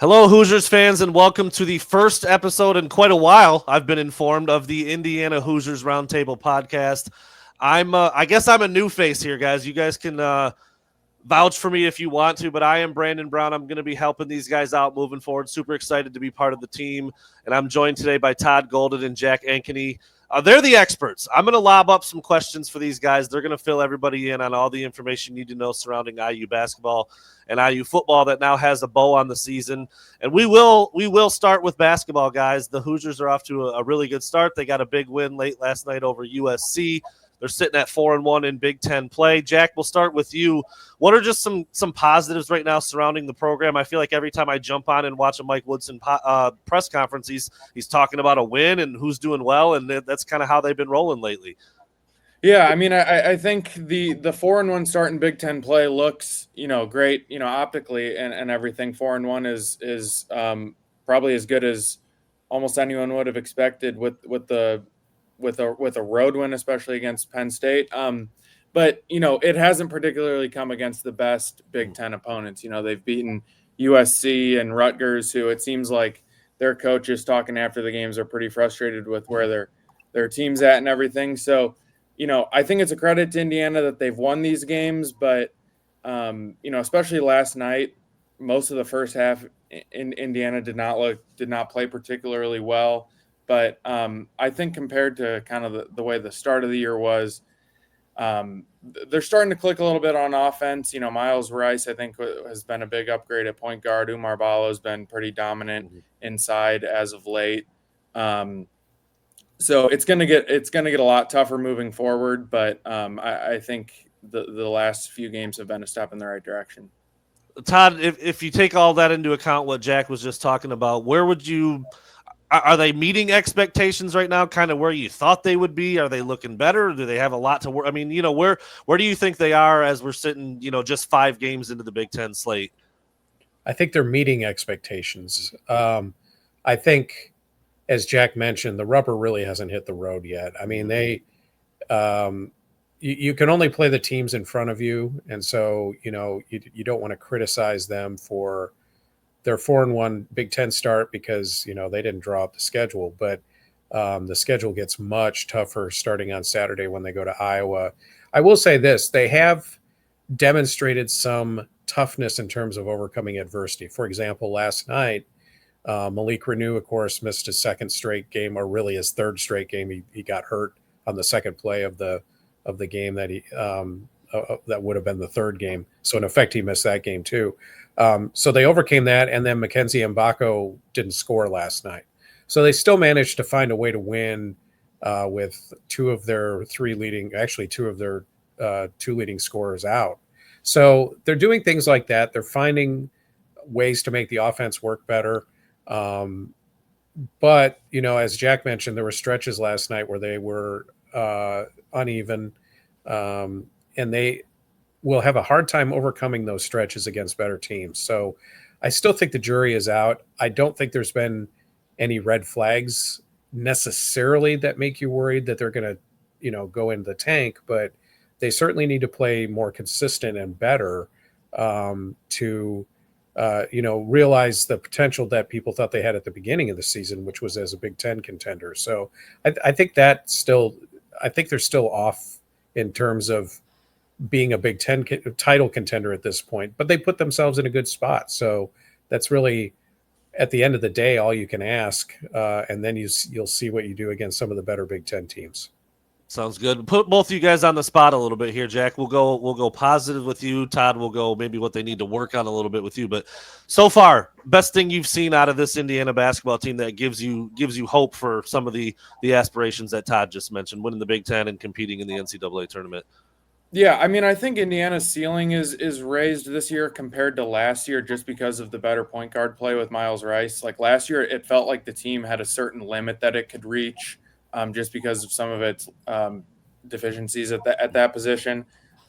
Hello, Hoosiers fans, and welcome to the first episode in quite a while. I've been informed of the Indiana Hoosiers Roundtable podcast. I guess I'm a new face here, guys. You guys can vouch for me if you want to, but I am Brandon Brown. I'm going to be helping these guys out moving forward. Super excited to be part of the team, and I'm joined today by Todd Golden and Jack Ankony. They're the experts. I'm going to lob up some questions for these guys. They're going to fill everybody in on all the information you need to know surrounding IU basketball and IU football that now has a bow on the season. And we will start with basketball, guys. The Hoosiers are off to a really good start. They got a big win late last night over USC. They're sitting at 4-1 in Big Ten play. Jack, we'll start with you. What are just some positives right now surrounding the program? I feel like every time I jump on and watch a Mike Woodson press conference, he's talking about a win and who's doing well, and that's kind of how they've been rolling lately. Yeah, I mean, I think the 4-1 start in Big Ten play looks great, optically and everything. 4-1 is probably as good as almost anyone would have expected with a road win, especially against Penn State. But it hasn't particularly come against the best Big Ten opponents. They've beaten USC and Rutgers, who it seems like their coaches talking after the games are pretty frustrated with where their team's at and everything. So I think it's a credit to Indiana that they've won these games, but especially last night, most of the first half in Indiana did not play particularly well. But I think compared to kind of the way the start of the year was, they're starting to click a little bit on offense. Miles Rice, I think, has been a big upgrade at point guard. Umar Ballo has been pretty dominant inside as of late. So it's gonna get a lot tougher moving forward, but I think the last few games have been a step in the right direction. Todd, if you take all that into account, what Jack was just talking about, where would you are they meeting expectations right now? Kind of where you thought they would be? Are they looking better? Do they have a lot to work? I mean, where do you think they are as we're sitting, just 5 games into the Big Ten slate? I think they're meeting expectations. I think, as Jack mentioned, the rubber really hasn't hit the road yet. I mean, you can only play the teams in front of you, and so you don't want to criticize them for their 4-1 Big Ten start because they didn't draw up the schedule, but the schedule gets much tougher starting on Saturday when they go to Iowa. I will say this: they have demonstrated some toughness in terms of overcoming adversity. For example, last night, Malik Renew, of course, missed his second straight game, or really his third straight game. He got hurt on the second play of the game that that would have been the third game. So in effect, he missed that game too. So they overcame that, and then Mackenzie Mbako didn't score last night. So they still managed to find a way to win with two of their two leading scorers out. So they're doing things like that. They're finding ways to make the offense work better. But, as Jack mentioned, there were stretches last night where they were uneven, and they will have a hard time overcoming those stretches against better teams. So I still think the jury is out. I don't think there's been any red flags necessarily that make you worried that they're going to, go into the tank, but they certainly need to play more consistent and better to realize the potential that people thought they had at the beginning of the season, which was as a Big Ten contender. So I think they're still off in terms of being a Big Ten title contender at this point, but they put themselves in a good spot. So that's really, at the end of the day, all you can ask. And then you'll see what you do against some of the better Big Ten teams. Sounds good. Put both of you guys on the spot a little bit here, Jack. We'll go positive with you. Todd will go maybe what they need to work on a little bit with you. But so far, best thing you've seen out of this Indiana basketball team that gives you hope for some of the aspirations that Todd just mentioned, winning the Big Ten and competing in the NCAA tournament. Yeah, I mean, I think Indiana's ceiling is raised this year compared to last year just because of the better point guard play with Miles Rice. Like last year, it felt like the team had a certain limit that it could reach. Just because of some of its deficiencies at that position.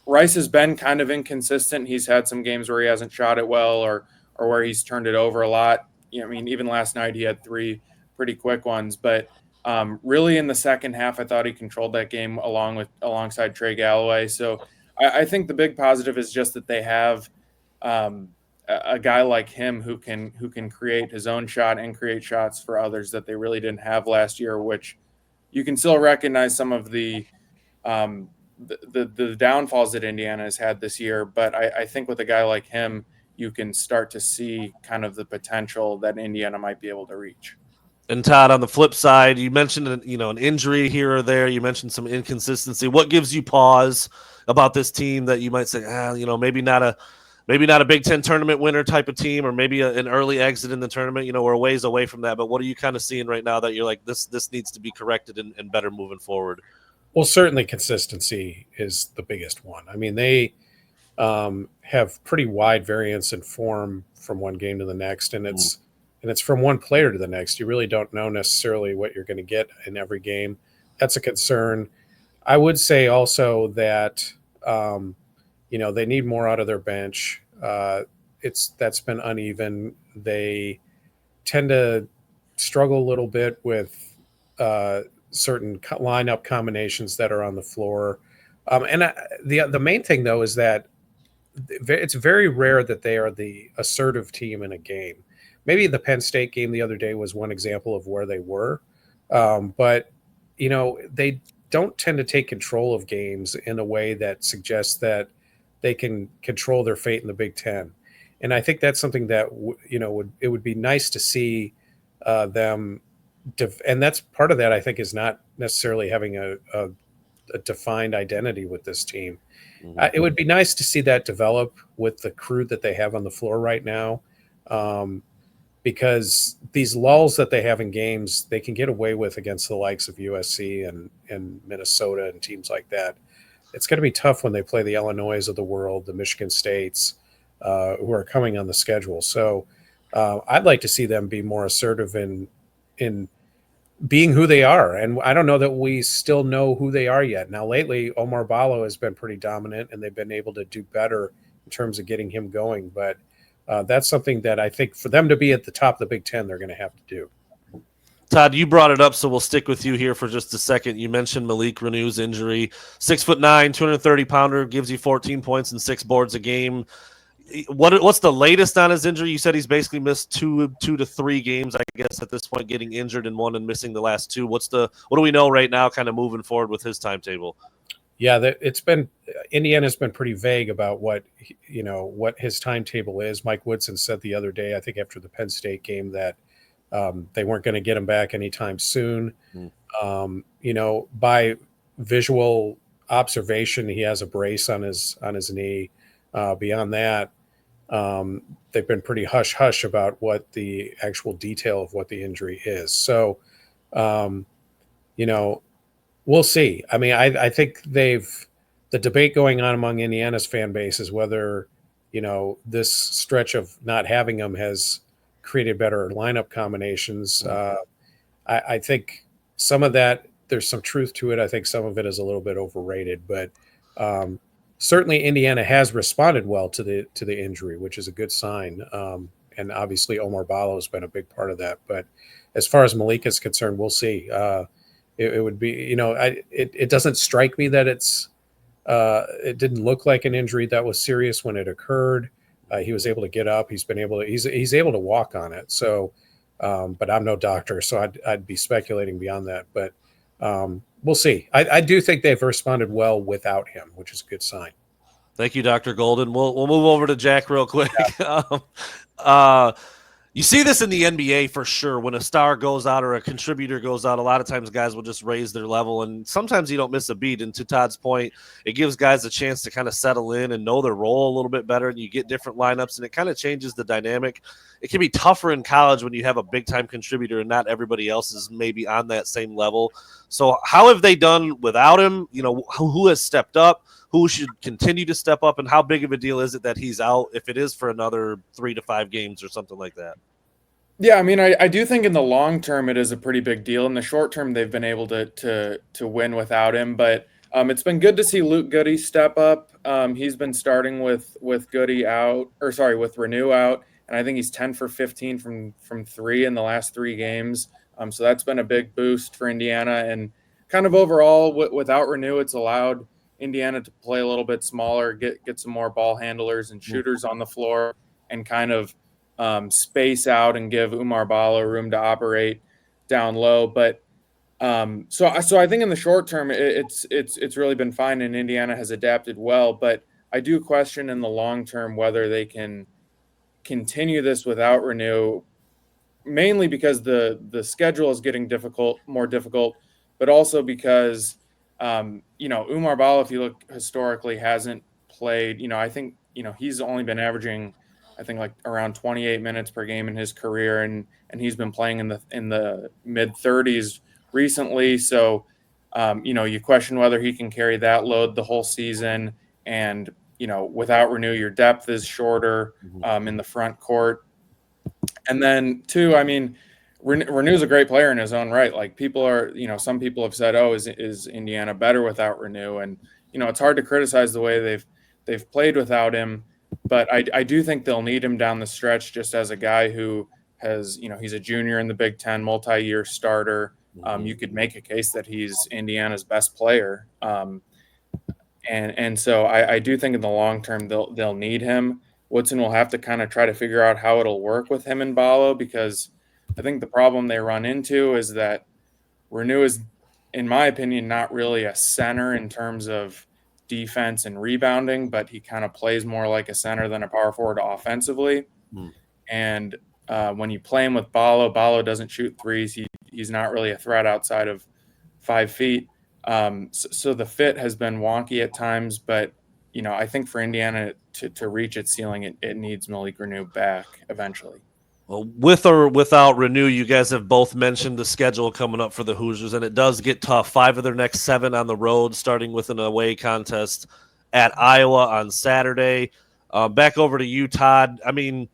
Rice has been kind of inconsistent. He's had some games where he hasn't shot it well or where he's turned it over a lot. I mean, even last night he had 3 pretty quick ones. But really in the second half, I thought he controlled that game alongside Trey Galloway. So I think the big positive is just that they have a guy like him who can create his own shot and create shots for others that they really didn't have last year, which you can still recognize some of the downfalls that Indiana has had this year. But I think with a guy like him, you can start to see kind of the potential that Indiana might be able to reach. And Todd, on the flip side, you mentioned an injury here or there. You mentioned some inconsistency. What gives you pause about this team that you might say, maybe not a Big Ten tournament winner type of team, or maybe an early exit in the tournament? We're a ways away from that. But what are you kind of seeing right now that you're like, this needs to be corrected and better moving forward? Well, certainly consistency is the biggest one. I mean, they have pretty wide variance in form from one game to the next, and it's from one player to the next. You really don't know necessarily what you're going to get in every game. That's a concern. I would say also that they need more out of their bench. That's been uneven. They tend to struggle a little bit with certain lineup combinations that are on the floor. The main thing, though, is that it's very rare that they are the assertive team in a game. Maybe the Penn State game the other day was one example of where they were. But they don't tend to take control of games in a way that suggests that they can control their fate in the Big Ten. And I think that's something that, it would be nice to see them. And that's part of that, I think, is not necessarily having a defined identity with this team. Mm-hmm. It would be nice to see that develop with the crew that they have on the floor right now. Because these lulls that they have in games, they can get away with against the likes of USC and Minnesota and teams like that. It's going to be tough when they play the Illinois of the world, the Michigan States, who are coming on the schedule. So I'd like to see them be more assertive in being who they are. And I don't know that we still know who they are yet. Now, lately, Omar Ballo has been pretty dominant, and they've been able to do better in terms of getting him going. But that's something that I think for them to be at the top of the Big Ten, they're going to have to do. Todd, you brought it up, so we'll stick with you here for just a second. You mentioned Malik Renew's injury. 6'9", 230-pounder, gives you 14 points and 6 boards a game. What's the latest on his injury? You said he's basically missed two to 3 games, I guess, at this point, getting injured in one and missing the last 2. What do we know right now, kind of moving forward with his timetable? Yeah, Indiana's been pretty vague about what his timetable is. Mike Woodson said the other day, I think after the Penn State game, that they weren't going to get him back anytime soon. By visual observation, he has a brace on his knee. Beyond that, they've been pretty hush-hush about what the actual detail of what the injury is. So, we'll see. I mean, I think the debate going on among Indiana's fan base is whether, this stretch of not having him has created better lineup combinations. I think some of that, there's some truth to it. I think some of it is a little bit overrated, but certainly Indiana has responded well to the injury, which is a good sign. And obviously Omar Ballo has been a big part of that. But as far as Malik is concerned, we'll see. It would be, it doesn't strike me that it didn't look like an injury that was serious when it occurred. He was able to get up. He's able to walk on it. So, but I'm no doctor, so I'd be speculating beyond that. But we'll see. I do think they've responded well without him, which is a good sign. Thank you, Dr. Golden. We'll move over to Jack real quick. Yeah. You see this in the NBA for sure. When a star goes out or a contributor goes out, a lot of times guys will just raise their level, and sometimes you don't miss a beat. And to Todd's point, it gives guys a chance to kind of settle in and know their role a little bit better, and you get different lineups, and it kind of changes the dynamic. It can be tougher in college when you have a big-time contributor and not everybody else is maybe on that same level. So how have they done without him? Who has stepped up? Who should continue to step up, and how big of a deal is it that he's out if it is for another 3 to 5 games or something like that? Yeah, I mean, I do think in the long term it is a pretty big deal. In the short term, they've been able to win without him, but it's been good to see Luke Goody step up. He's been starting with Renew out, and I think he's 10 for 15 from 3 in the last 3 games. So that's been a big boost for Indiana, and kind of overall without Renew, it's allowed Indiana to play a little bit smaller, get some more ball handlers and shooters on the floor. and kind of space out and give Umar Balo room to operate down low. But so I think in the short term, it's really been fine, and Indiana has adapted well. But I do question in the long term whether they can continue this without Renew, mainly because the schedule is getting more difficult, but also because Umar Bala, if you look historically, hasn't played. I think he's only been averaging, I think, like around 28 minutes per game in his career, and he's been playing in the mid 30s recently. So you question whether he can carry that load the whole season, and without Renew, your depth is shorter in the front court. And then two, I mean, Renew's a great player in his own right. Like people are, some people have said, "Oh, is Indiana better without Renew?" And it's hard to criticize the way they've played without him, but I do think they'll need him down the stretch, just as a guy who has, he's a junior in the Big Ten, multi-year starter. You could make a case that he's Indiana's best player, and so I do think in the long term they'll need him. Woodson will have to kind of try to figure out how it'll work with him and Balo, because I think the problem they run into is that Renew is, in my opinion, not really a center in terms of defense and rebounding, but he kind of plays more like a center than a power forward offensively. And when you play him with Balo doesn't shoot threes. He's not really a threat outside of 5 feet. So the fit has been wonky at times, but I think for Indiana to reach its ceiling, it needs Malik Renew back eventually. Well, with or without Renew, you guys have both mentioned the schedule coming up for the Hoosiers, and it does get tough. 5 of their next 7 on the road, starting with an away contest at Iowa on Saturday. Back over to you, Todd. I mean,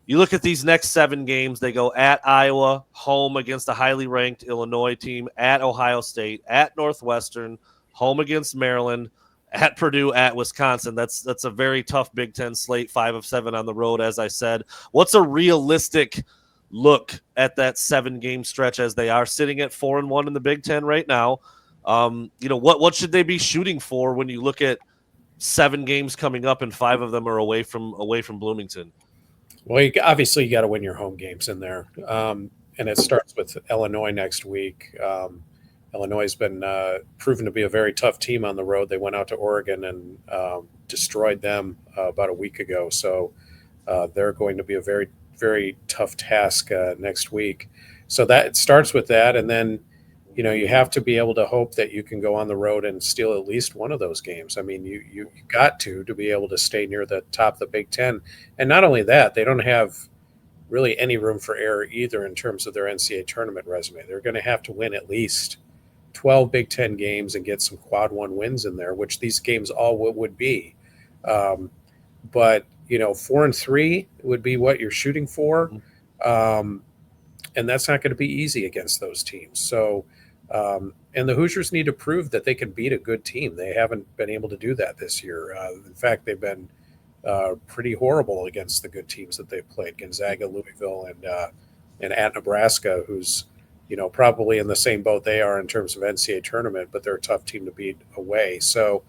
you look at these next 7 games, they go at Iowa, home against a highly ranked Illinois team, at Ohio State, at Northwestern, home against Maryland, at Purdue, at Wisconsin. That's a very tough Big Ten slate, 5 of 7 on the road, as I said. What's a realistic look at that 7-game stretch, as they are sitting at 4-1 in the Big Ten right now? What should they be shooting for when you look at 7 games coming up and 5 of them are away from Bloomington? Well, you got to win your home games in there, and it starts with Illinois next week. Illinois has been proven to be a very tough team on the road. They went out to Oregon and destroyed them about a week ago. So they're going to be a very, very tough task next week. So that it starts with that. And then, you have to be able to hope that you can go on the road and steal at least one of those games. I mean, you got to be able to stay near the top of the Big Ten. And not only that, they don't have really any room for error either in terms of their NCAA tournament resume. They're going to have to win at least 12 Big Ten games and get some quad 1 wins in there, which these games all would be. But 4-3 would be what you're shooting for. And that's not going to be easy against those teams. So, and the Hoosiers need to prove that they can beat a good team. They haven't been able to do that this year. In fact, they've been pretty horrible against the good teams that they've played: Gonzaga, Louisville, and at Nebraska, who's probably in the same boat they are in terms of NCAA tournament, but they're a tough team to beat away. So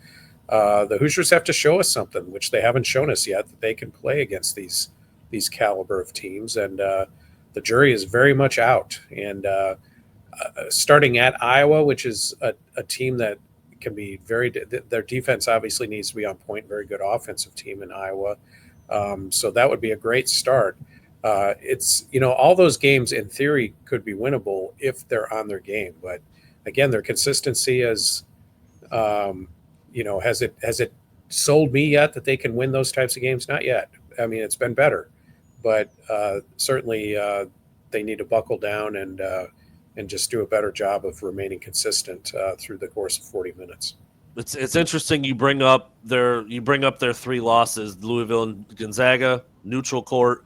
the Hoosiers have to show us something, which they haven't shown us yet, that they can play against these caliber of teams. And the jury is very much out. And starting at Iowa, which is a team that can be their defense obviously needs to be on point, very good offensive team in Iowa. So that would be a great start. It's, all those games in theory could be winnable if they're on their game. But again, their consistency has it sold me yet that they can win those types of games? Not yet. I mean, it's been better, but certainly they need to buckle down and just do a better job of remaining consistent through the course of 40 minutes. It's interesting you bring up their 3 losses: Louisville and Gonzaga, neutral court;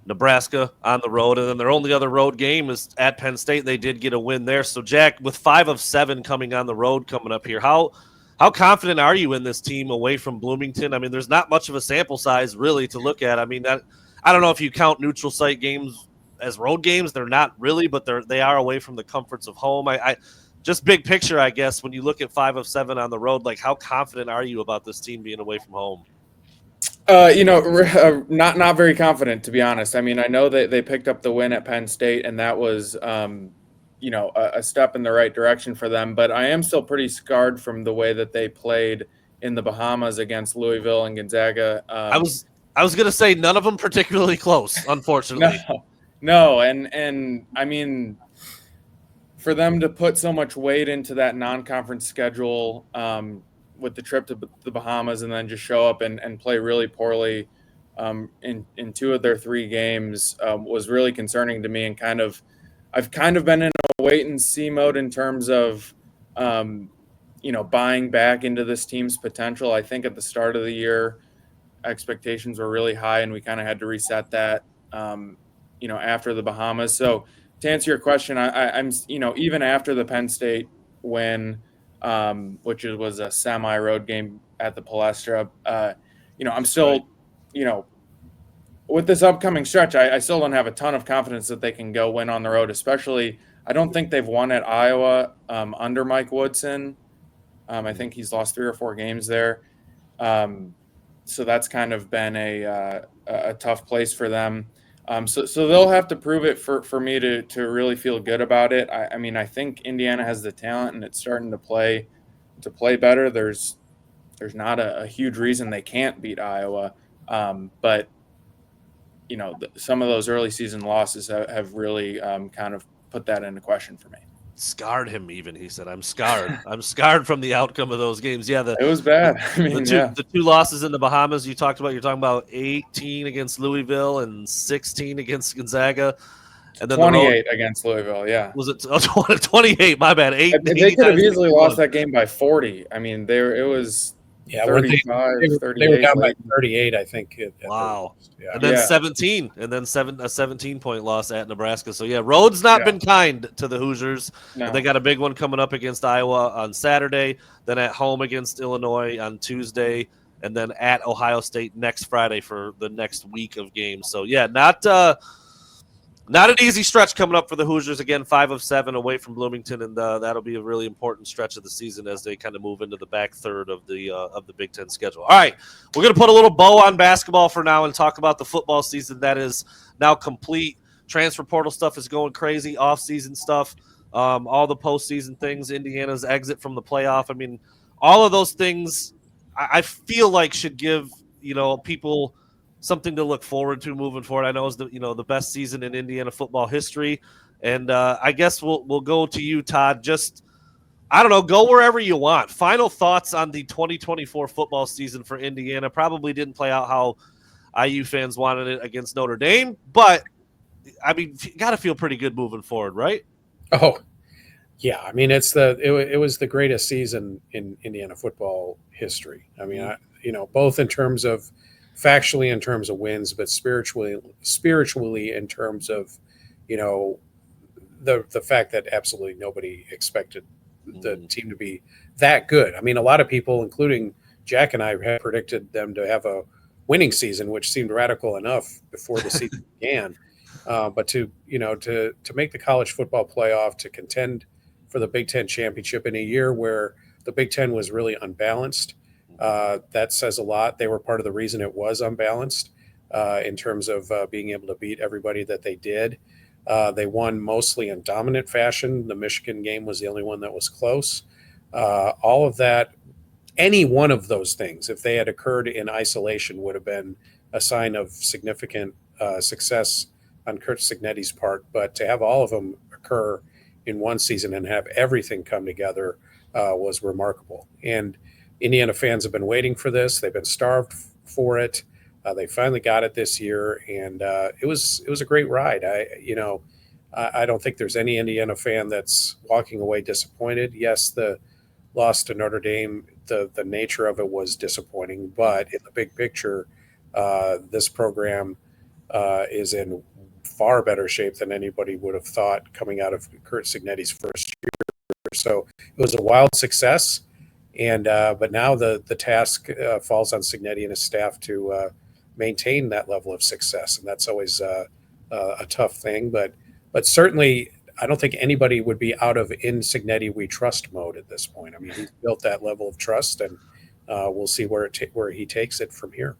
Nebraska on the road, and then their only other road game is at Penn State. They did get a win there. So, Jack, with 5 of 7 coming on the road coming up here, how confident are you in this team away from Bloomington? I mean, there's not much of a sample size really to look at. I mean, I don't know if you count neutral site games as road games. They're not really, but they are away from the comforts of home. I just big picture, I guess, when you look at 5 of 7 on the road, like how confident are you about this team being away from home? Not very confident, to be honest. I mean, I know that they picked up the win at Penn State, and that was, a step in the right direction for them. But I am still pretty scarred from the way that they played in the Bahamas against Louisville and Gonzaga. I was gonna say none of them particularly close, unfortunately. No, and I mean, for them to put so much weight into that non-conference schedule, with the trip to the Bahamas and then just show up and play really poorly in two of their three games was really concerning to me, and I've kind of been in a wait and see mode in terms of buying back into this team's potential. I think at the start of the year expectations were really high, and we kind of had to reset that after the Bahamas. So to answer your question, I'm even after the Penn State win, which was a semi-road game at the Palestra. I'm still, with this upcoming stretch, I still don't have a ton of confidence that they can go win on the road, especially I don't think they've won at Iowa under Mike Woodson. I think he's lost 3 or 4 games there. So that's kind of been a tough place for them. So they'll have to prove it for me to really feel good about it. I mean, I think Indiana has the talent, and it's starting to play better. There's not a huge reason they can't beat Iowa, but some of those early season losses have really kind of put that into question for me. Scarred him, even, he said. I'm scarred. I'm scarred from the outcome of those games. Yeah, it was bad. I mean, the two losses in the Bahamas you talked about. You're talking about 18 against Louisville and 16 against Gonzaga, and then 28 against Louisville. Yeah, was it 28? My bad. 8. They could have easily lost that game by 40. I mean, it was. Yeah, 35, they were down by 38, I think. Wow. Yeah. And then 17, and then a 17-point loss at Nebraska. So, road's not been kind to the Hoosiers. No. They got a big one coming up against Iowa on Saturday, then at home against Illinois on Tuesday, and then at Ohio State next Friday for the next week of games. So, not an easy stretch coming up for the Hoosiers. Again, 5 of 7 away from Bloomington, and that'll be a really important stretch of the season as they kind of move into the back third of the Big Ten schedule. All right, we're going to put a little bow on basketball for now and talk about the football season that is now complete. Transfer portal stuff is going crazy, off-season stuff, all the postseason things, Indiana's exit from the playoff. I mean, all of those things I feel like should give people – something to look forward to moving forward. I know it's the best season in Indiana football history, and I guess we'll go to you, Todd. Just go wherever you want. Final thoughts on the 2024 football season for Indiana. Probably didn't play out how IU fans wanted it against Notre Dame, but I mean, you got to feel pretty good moving forward, right? Oh, yeah. I mean, it was the greatest season in Indiana football history. I mean, both in terms of factually in terms of wins, but spiritually in terms of, the fact that absolutely nobody expected the team to be that good. I mean, a lot of people, including Jack and I, had predicted them to have a winning season, which seemed radical enough before the season began. But to make the college football playoff, to contend for the Big Ten championship in a year where the Big Ten was really unbalanced, that says a lot. They were part of the reason it was unbalanced in terms of being able to beat everybody that they did. They won mostly in dominant fashion. The Michigan game was the only one that was close. All of that, any one of those things, if they had occurred in isolation, would have been a sign of significant success on Curt Cignetti's part. But to have all of them occur in one season and have everything come together was remarkable. And Indiana fans have been waiting for this. They've been starved for it. They finally got it this year, and it was a great ride. I don't think there's any Indiana fan that's walking away disappointed. Yes, the loss to Notre Dame, the nature of it was disappointing, but in the big picture, this program is in far better shape than anybody would have thought coming out of Curt Cignetti's first year. So it was a wild success. And but now the task falls on Cignetti and his staff to maintain that level of success, and that's always a tough thing. But certainly, I don't think anybody would be out of in Cignetti we trust mode at this point. I mean, he's built that level of trust, and we'll see where he takes it from here.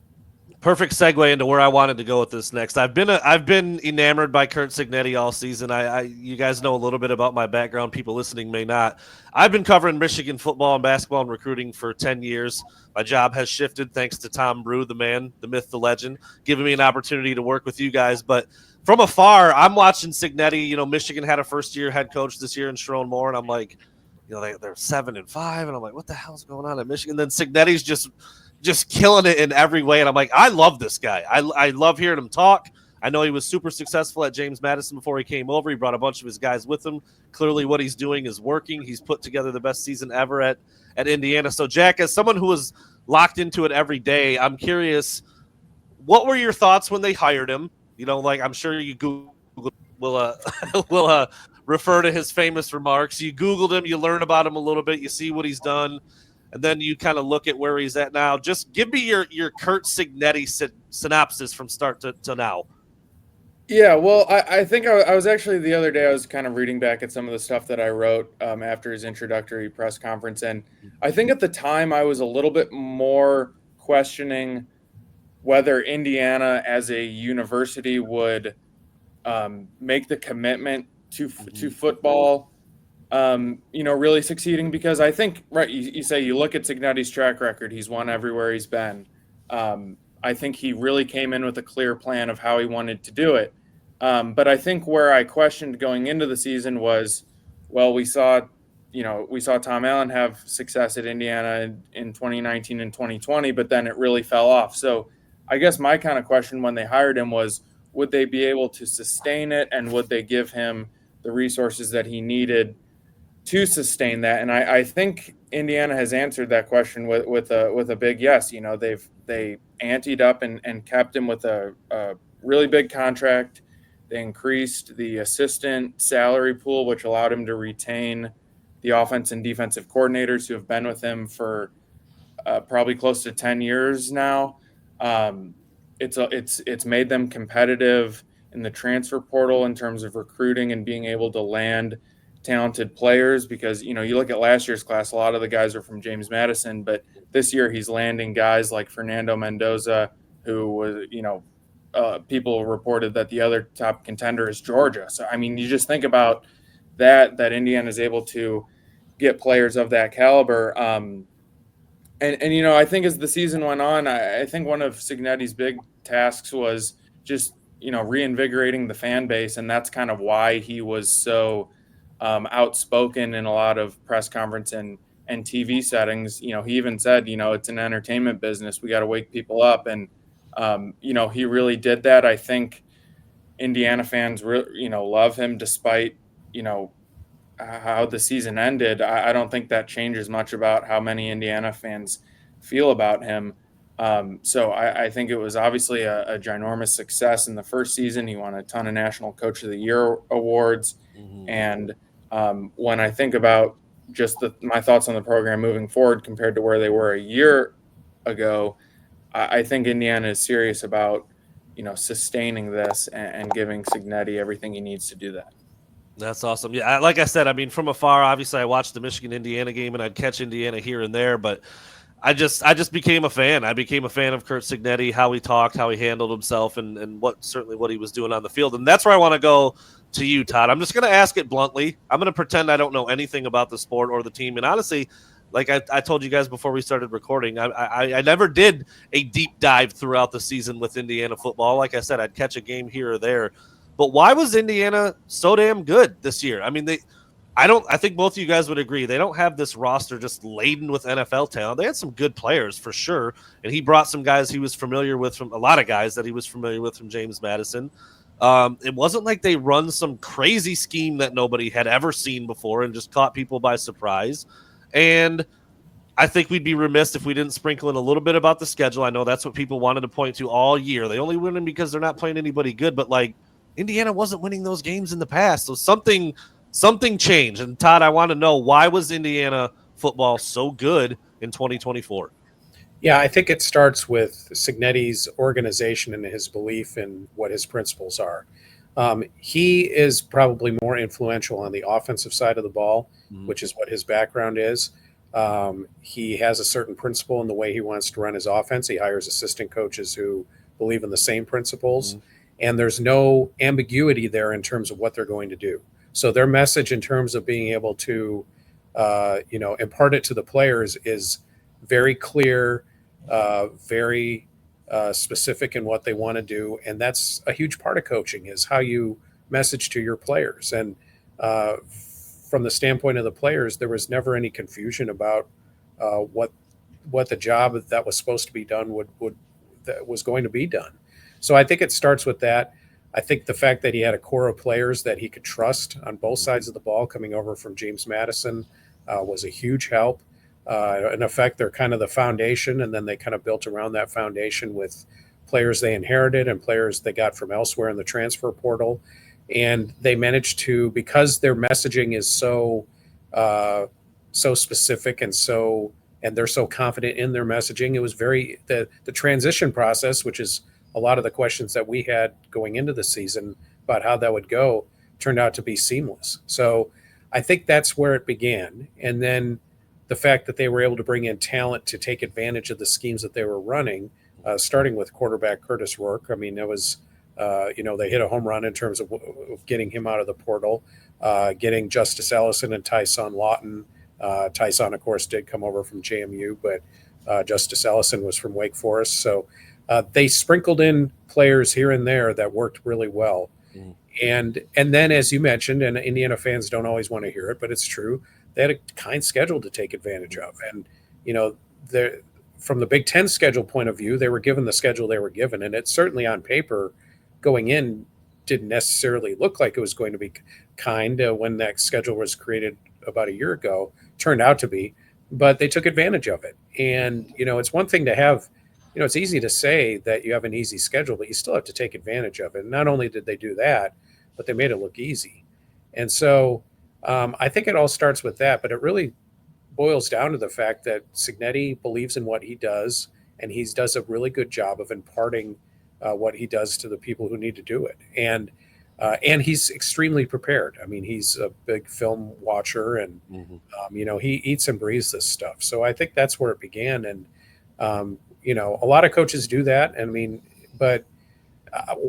Perfect segue into where I wanted to go with this next. I've been enamored by Curt Cignetti all season. You guys know a little bit about my background. People listening may not. I've been covering Michigan football and basketball and recruiting for 10 years. My job has shifted thanks to Tom Brew, the man, the myth, the legend, giving me an opportunity to work with you guys. But from afar, I'm watching Cignetti. You know, Michigan had a first-year head coach this year in Sharon Moore, and I'm like, you know, they're 7-5, and I'm like, what the hell's going on at Michigan? And then Cignetti's just killing it in every way. And I'm like, I love this guy. I love hearing him talk. I know he was super successful at James Madison before he came over. He brought a bunch of his guys with him. Clearly what he's doing is working. He's put together the best season ever at Indiana. So, Jack, as someone who was locked into it every day, I'm curious, what were your thoughts when they hired him? You know, like I'm sure you Google will refer to his famous remarks. You Googled him, you learn about him a little bit, you see what he's done. And then you kind of look at where he's at now. Just give me your Curt Cignetti synopsis from start to now. Yeah, well, I think I was actually the other day, I was kind of reading back at some of the stuff that I wrote after his introductory press conference. And I think at the time I was a little bit more questioning whether Indiana as a university would make the commitment to football, really succeeding, because I think, right, you say you look at Cignetti's track record, he's won everywhere he's been. I think he really came in with a clear plan of how he wanted to do it. But I think where I questioned going into the season was, well, we saw Tom Allen have success at Indiana in 2019 and 2020, but then it really fell off. So I guess my kind of question when they hired him was, would they be able to sustain it, and would they give him the resources that he needed to sustain that? And I think Indiana has answered that question with a big yes. You know, they anteed up and kept him with a really big contract. They increased the assistant salary pool, which allowed him to retain the offense and defensive coordinators who have been with him for probably close to 10 years now. It's made them competitive in the transfer portal in terms of recruiting and being able to land talented players, because, you look at last year's class, a lot of the guys are from James Madison, but this year he's landing guys like Fernando Mendoza, who was, people reported that the other top contender is Georgia. So, I mean, you just think about that Indiana is able to get players of that caliber. And I think as the season went on, I think one of Cignetti's big tasks was just, reinvigorating the fan base. And that's kind of why he was so outspoken in a lot of press conference and TV settings. He even said, it's an entertainment business. We got to wake people up. And, he really did that. I think Indiana fans, love him despite, how the season ended. I don't think that changes much about how many Indiana fans feel about him. So I think it was obviously a ginormous success in the first season. He won a ton of National Coach of the Year awards. Mm-hmm. And when I think about just my thoughts on the program moving forward compared to where they were a year ago, I think Indiana is serious about, sustaining this and giving Cignetti everything he needs to do that. That's awesome. Yeah, like I said, I mean, from afar, obviously I watched the Michigan-Indiana game and I'd catch Indiana here and there, but I just became a fan. I became a fan of Curt Cignetti, how he talked, how he handled himself, and what he was doing on the field. And that's where I want to go to you, Todd. I'm just going to ask it bluntly. I'm going to pretend I don't know anything about the sport or the team. And honestly, like I told you guys before we started recording, I never did a deep dive throughout the season with Indiana football. Like I said, I'd catch a game here or there. But why was Indiana so damn good this year? I mean, I think both of you guys would agree. They don't have this roster just laden with NFL talent. They had some good players for sure. And he brought some guys he was familiar with from a lot of guys that he was familiar with from James Madison. It wasn't like they run some crazy scheme that nobody had ever seen before and just caught people by surprise. And I think we'd be remiss if we didn't sprinkle in a little bit about the schedule. I know that's what people wanted to point to all year. They only win them because they're not playing anybody good. But, like, Indiana wasn't winning those games in the past. So something changed. And, Todd, I want to know, why was Indiana football so good in 2024? Yeah, I think it starts with Cignetti's organization and his belief in what his principles are. He is probably more influential on the offensive side of the ball, which is what his background is. He has a certain principle in the way he wants to run his offense. He hires assistant coaches who believe in the same principles, and there's no ambiguity there in terms of what they're going to do. So their message in terms of being able to, impart it to the players is very clear, very specific in what they want to do, and that's a huge part of coaching is how you message to your players. And from the standpoint of the players, there was never any confusion about what the job that was supposed to be done that was going to be done. So I think it starts with that. I think the fact that he had a core of players that he could trust on both sides of the ball coming over from James Madison was a huge help. In effect, they're kind of the foundation, and then they kind of built around that foundation with players they inherited and players they got from elsewhere in the transfer portal. And they managed to, because their messaging is so specific and they're so confident in their messaging. It was the transition process, which is a lot of the questions that we had going into the season about how that would go, turned out to be seamless. So I think that's where it began. And then the fact that they were able to bring in talent to take advantage of the schemes that they were running, starting with quarterback Curtis Rourke. I mean, it was, they hit a home run in terms of getting him out of the portal, getting Justice Ellison and Tyson Lawton. Tyson, of course, did come over from JMU, but Justice Ellison was from Wake Forest. So they sprinkled in players here and there that worked really well. And then, as you mentioned, and Indiana fans don't always want to hear it, but it's true, they had a kind schedule to take advantage of. And, from the Big Ten schedule point of view, they were given the schedule they were given. And it certainly on paper going in didn't necessarily look like it was going to be kind when that schedule was created about a year ago. Turned out to be, but they took advantage of it. And, it's one thing to have, it's easy to say that you have an easy schedule, but you still have to take advantage of it. And not only did they do that, but they made it look easy. And so I think it all starts with that, but it really boils down to the fact that Cignetti believes in what he does, and he does a really good job of imparting what he does to the people who need to do it. And he's extremely prepared. I mean, he's a big film watcher, and he eats and breathes this stuff. So I think that's where it began. And a lot of coaches do that. I mean, but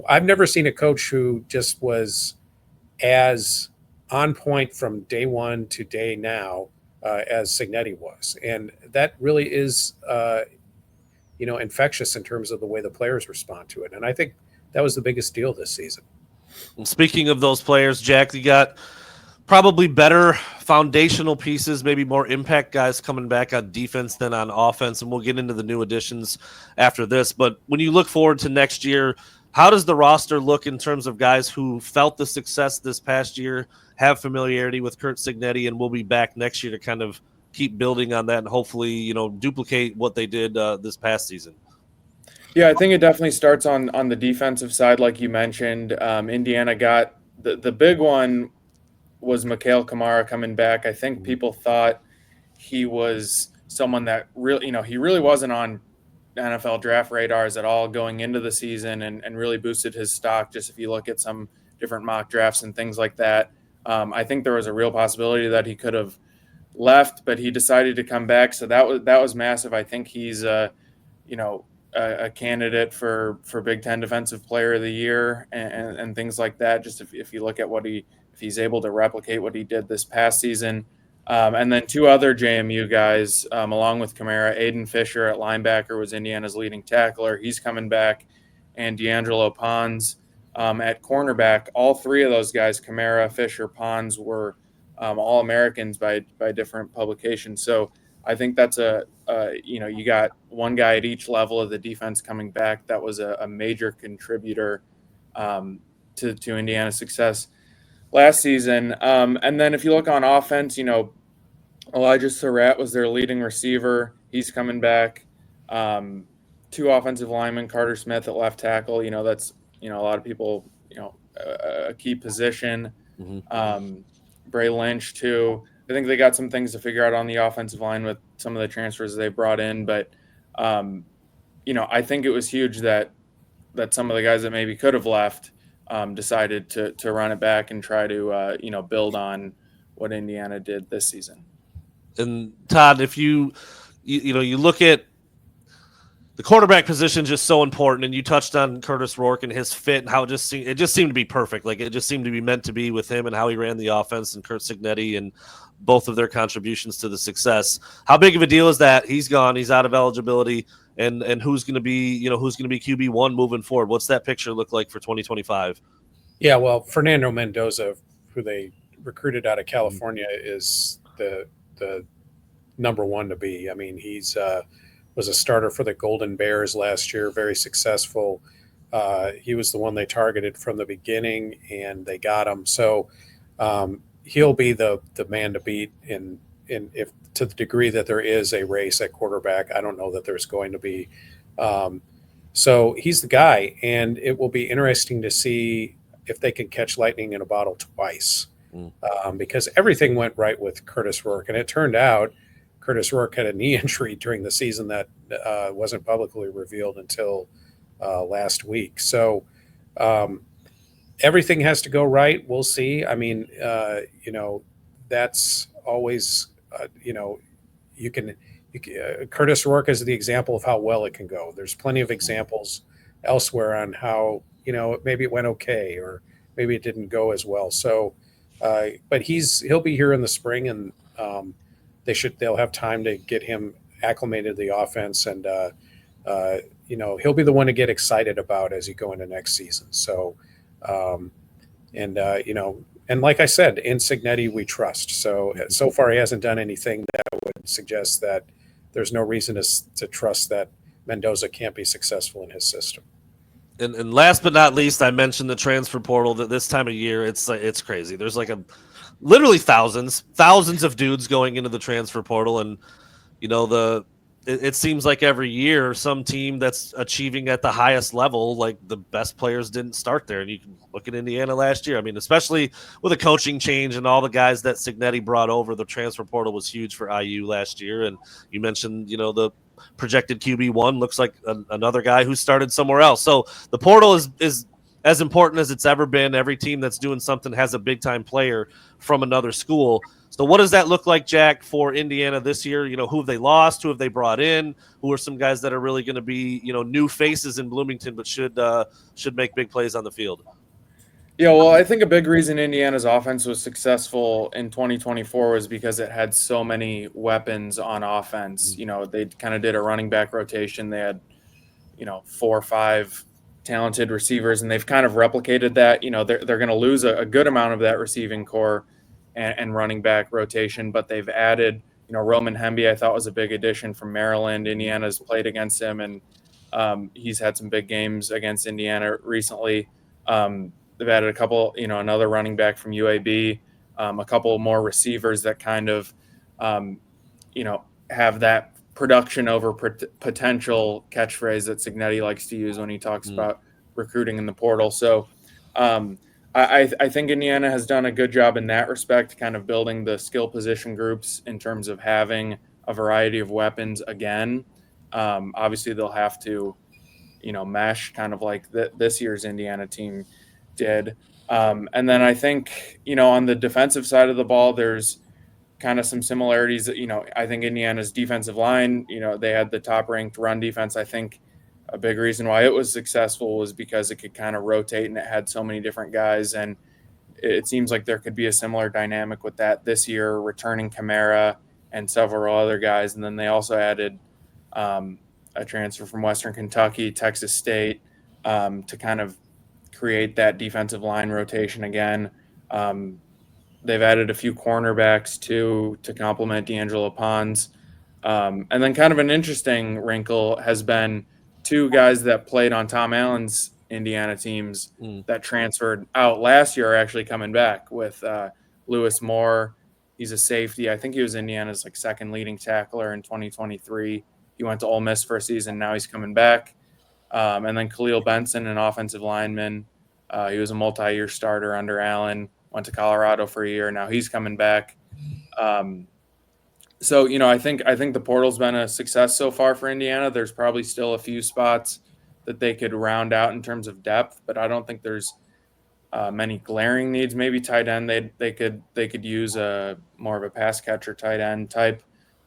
I've never seen a coach who just was as on point from day one to day now as Cignetti was, and that really is infectious in terms of the way the players respond to it. And I think that was the biggest deal this season. And speaking of those players, Jack, you got probably better foundational pieces, maybe more impact guys coming back on defense than on offense, and we'll get into the new additions after this. But when you look forward to next year, how does the roster look in terms of guys who felt the success this past year, have familiarity with Curt Cignetti, and will be back next year to kind of keep building on that and hopefully, duplicate what they did this past season? Yeah, I think it definitely starts on the defensive side, like you mentioned. Indiana got the big one was Mikhail Kamara coming back. I think people thought he was someone that really, he really wasn't on NFL draft radars at all going into the season, and really boosted his stock. Just if you look at some different mock drafts and things like that, I think there was a real possibility that he could have left, but he decided to come back. So that was massive. I think he's a candidate for Big Ten Defensive Player of the Year and things like that. Just if you look at if he's able to replicate what he did this past season. And then two other JMU guys, along with Kamara, Aiden Fisher at linebacker was Indiana's leading tackler. He's coming back. And D'Angelo Pons at cornerback. All three of those guys, Kamara, Fisher, Pons, were All-Americans by different publications. So I think that's you got one guy at each level of the defense coming back. That was a major contributor to Indiana's success last season. And then if you look on offense, Elijah Surratt was their leading receiver. He's coming back. Two offensive linemen, Carter Smith at left tackle. That's, a lot of people, a key position. Bray Lynch too. I think they got some things to figure out on the offensive line with some of the transfers they brought in. But, I think it was huge that some of the guys that maybe could have left decided to run it back and try to, build on what Indiana did this season. And Todd, if you look at the quarterback position, just so important, and you touched on Curtis Rourke and his fit and how it just seemed to be perfect. Like it just seemed to be meant to be with him and how he ran the offense, and Curt Cignetti and both of their contributions to the success. How big of a deal is that? He's gone. He's out of eligibility. And who's going to be QB1 moving forward? What's that picture look like for 2025? Yeah, well, Fernando Mendoza, who they recruited out of California, is the number one to be. I mean, he's was a starter for the Golden Bears last year, very successful. He was the one they targeted from the beginning, and they got him. So he'll be the man to beat in if to the degree that there is a race at quarterback. I don't know that there's going to be. So he's the guy, and it will be interesting to see if they can catch lightning in a bottle twice, because everything went right with Curtis Rourke, and it turned out Curtis Rourke had a knee injury during the season that wasn't publicly revealed until last week. So everything has to go right. We'll see. I mean, that's always, Curtis Rourke is the example of how well it can go. There's plenty of examples elsewhere on how, maybe it went okay, or maybe it didn't go as well. So, but he'll be here in the spring, and they'll have time to get him acclimated to the offense, and he'll be the one to get excited about as you go into next season. So, and like I said, in Cignetti we trust. So far he hasn't done anything that would suggest that there's no reason to trust that Mendoza can't be successful in his system. And last but not least, I mentioned the transfer portal. That this time of year, it's crazy. There's like literally thousands of dudes going into the transfer portal, and it seems like every year some team that's achieving at the highest level, like the best players didn't start there. And you can look at Indiana last year. I mean, especially with a coaching change and all the guys that Cignetti brought over, the transfer portal was huge for IU last year. And you mentioned, the projected QB1 looks like another guy who started somewhere else. So the portal is as important as it's ever been. Every team that's doing something has a big time player from another school. So what does that look like, Jack, for Indiana this year? Who have they lost? Who have they brought in? Who are some guys that are really going to be, new faces in Bloomington, but should make big plays on the field? Yeah, well, I think a big reason Indiana's offense was successful in 2024 was because it had so many weapons on offense. They kind of did a running back rotation. They had, 4 or 5 talented receivers, and they've kind of replicated that. They're going to lose a good amount of that receiving core and running back rotation, but they've added, Roman Hemby, I thought was a big addition from Maryland. Indiana's played against him, and he's had some big games against Indiana recently. They've added a couple, another running back from UAB, a couple more receivers that kind of, have that production over potential catchphrase that Cignetti likes to use when he talks about recruiting in the portal. So I think Indiana has done a good job in that respect, kind of building the skill position groups in terms of having a variety of weapons again. Obviously, they'll have to, mesh kind of like this year's Indiana team did. And then I think, on the defensive side of the ball, there's kind of some similarities. I think Indiana's defensive line, they had the top ranked run defense. I think a big reason why it was successful was because it could kind of rotate and it had so many different guys. And it seems like there could be a similar dynamic with that this year, returning Kamara and several other guys. And then they also added a transfer from Western Kentucky, Texas State, to kind of create that defensive line rotation again. They've added a few cornerbacks too to complement D'Angelo Pons. And then kind of an interesting wrinkle has been 2 guys that played on Tom Allen's Indiana teams that transferred out last year are actually coming back with Lewis Moore. He's a safety. I think he was Indiana's second leading tackler in 2023. He went to Ole Miss for a season. Now he's coming back. And then Khalil Benson, an offensive lineman. He was a multi-year starter under Allen, went to Colorado for a year. Now he's coming back. So, I think the portal's been a success so far for Indiana. There's probably still a few spots that they could round out in terms of depth, but I don't think there's many glaring needs. Maybe tight end, they could use a more of a pass catcher tight end type.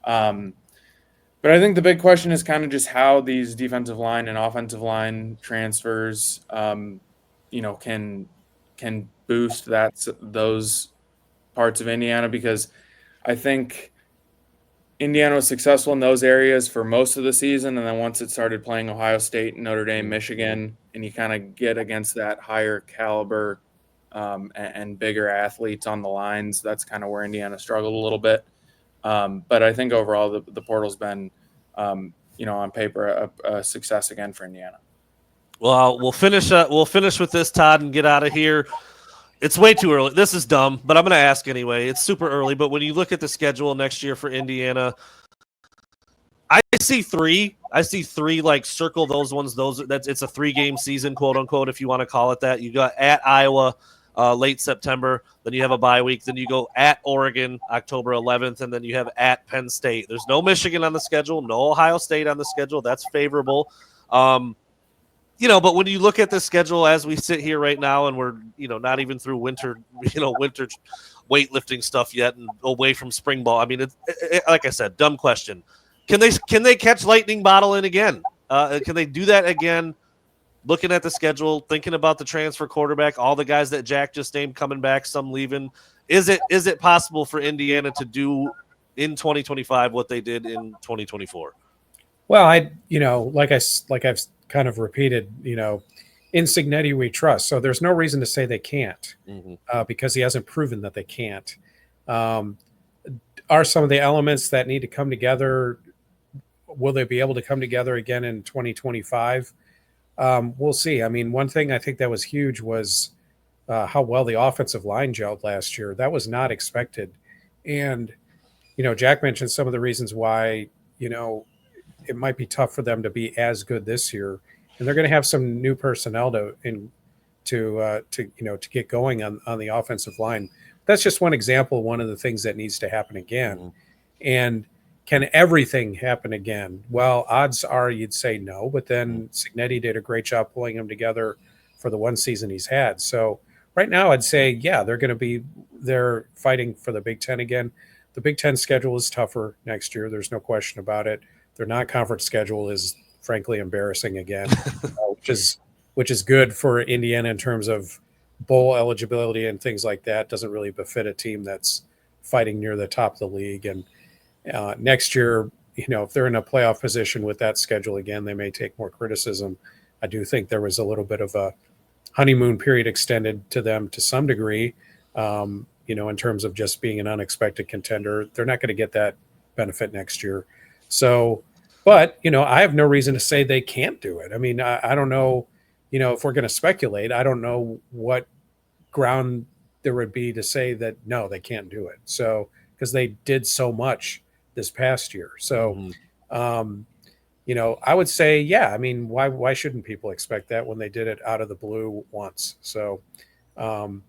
But I think the big question is kind of just how these defensive line and offensive line transfers, can boost those parts of Indiana, because I think Indiana was successful in those areas for most of the season, and then once it started playing Ohio State, Notre Dame, Michigan, and you kind of get against that higher caliber and bigger athletes on the lines, that's kind of where Indiana struggled a little bit. But I think overall the portal's been, on paper, a success again for Indiana. Well, we'll finish with this, Todd, and get out of here. It's way too early. This is dumb, but I'm going to ask anyway. It's super early, but when you look at the schedule next year for Indiana, I see three. Like, circle those ones. It's a 3-game season, quote unquote, if you want to call it that. You got at Iowa late September, then you have a bye week, then you go at Oregon October 11th, and then you have at Penn State. There's no Michigan on the schedule, no Ohio State on the schedule. That's favorable. But when you look at the schedule as we sit here right now, and we're, not even through winter weightlifting stuff yet and away from spring ball. I mean, like I said, dumb question. Can they catch lightning bottle in again? Can they do that again? Looking at the schedule, thinking about the transfer quarterback, all the guys that Jack just named coming back, some leaving. Is it possible for Indiana to do in 2025 what they did in 2024? Well, like I've kind of repeated, in Cignetti we trust. So there's no reason to say they can't, because he hasn't proven that they can't. Are some of the elements that need to come together, will they be able to come together again in 2025? We'll see. I mean, one thing I think that was huge was how well the offensive line gelled last year. That was not expected. And, Jack mentioned some of the reasons why, it might be tough for them to be as good this year. And they're going to have some new personnel to get going on the offensive line. That's just one example, one of the things that needs to happen again. And can everything happen again? Well, odds are you'd say no, but then Cignetti did a great job pulling them together for the one season he's had. So right now I'd say, yeah, they're fighting for the Big Ten again. The Big Ten schedule is tougher next year. There's no question about it. Their non-conference schedule is frankly embarrassing again, which is good for Indiana in terms of bowl eligibility and things like that. Doesn't really befit a team that's fighting near the top of the league. And next year, if they're in a playoff position with that schedule again, they may take more criticism. I do think there was a little bit of a honeymoon period extended to them to some degree, in terms of just being an unexpected contender. They're not going to get that benefit next year. So, but, I have no reason to say they can't do it. I mean, I don't know, if we're going to speculate, I don't know what ground there would be to say that, no, they can't do it. So, because they did so much this past year. So, I would say, yeah, I mean, why shouldn't people expect that when they did it out of the blue once? So, Cignetti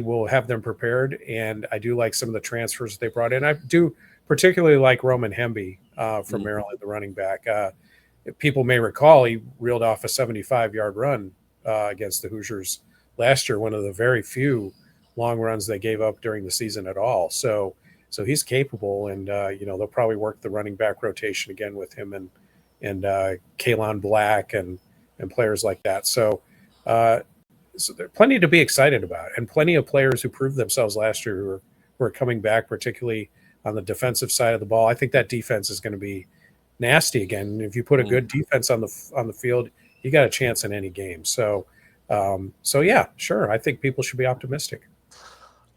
will have them prepared. And I do like some of the transfers they brought in. I do particularly like Roman Hemby from Maryland, the running back. People may recall he reeled off a 75-yard run against the Hoosiers last year, one of the very few long runs they gave up during the season at all. So he's capable, and they'll probably work the running back rotation again with him and Kalon Black and players like that. So there's plenty to be excited about, and plenty of players who proved themselves last year who are coming back, particularly on the defensive side of the ball. I think that defense is going to be nasty again. If you put a good defense on the field, you got a chance in any game. So yeah, sure. I think people should be optimistic.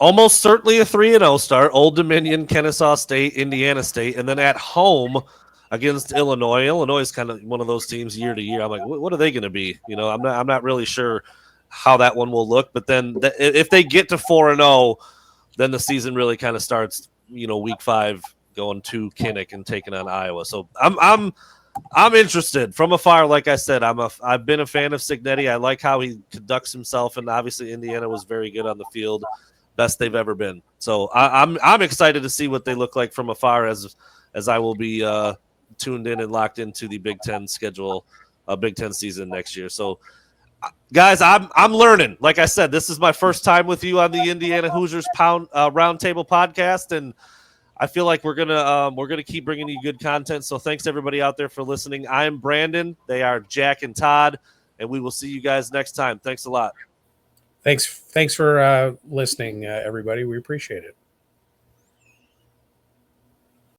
Almost certainly a 3-0 start. Old Dominion, Kennesaw State, Indiana State, and then at home against Illinois. Illinois is kind of one of those teams year to year. I'm like, what are they going to be? I'm not really sure how that one will look. But then if they get to 4-0, then the season really kind of starts. Week 5 going to Kinnick and taking on Iowa. So I'm interested from afar. Like I said, I've been a fan of Cignetti. I like how he conducts himself, and obviously Indiana was very good on the field, best they've ever been. So I'm excited to see what they look like from afar as I will be tuned in and locked into the Big Ten schedule, Big Ten season next year. So guys, I'm learning. Like I said, this is my first time with you on the Indiana Hoosiers Roundtable podcast, and I feel like we're gonna keep bringing you good content. So thanks everybody out there for listening. I'm Brandon. They are Jack and Todd, and we will see you guys next time. Thanks a lot. Thanks for listening, everybody. We appreciate it.